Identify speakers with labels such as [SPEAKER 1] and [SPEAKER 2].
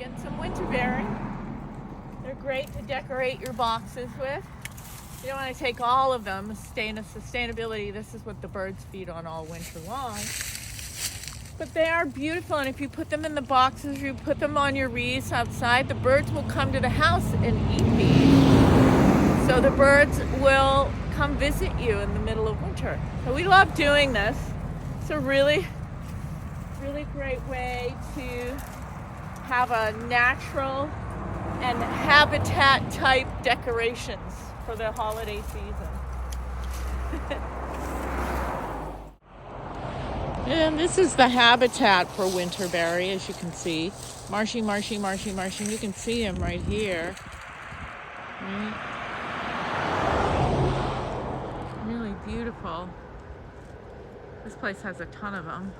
[SPEAKER 1] getting some winterberry. They're great to decorate your boxes with. You don't want to take all of them. Sustainability, this is what the birds feed on all winter long. But they are beautiful, and if you put them in the boxes, you put them on your wreaths outside, the birds will come to the house and eat these. So the birds will come visit you in the middle of winter. So we love doing this. It's a really great way to have a natural and habitat type decorations for the holiday season. And this is the habitat for winterberry, as you can see. Marshy. You can see him right here. Right? Really beautiful. This place has a ton of them.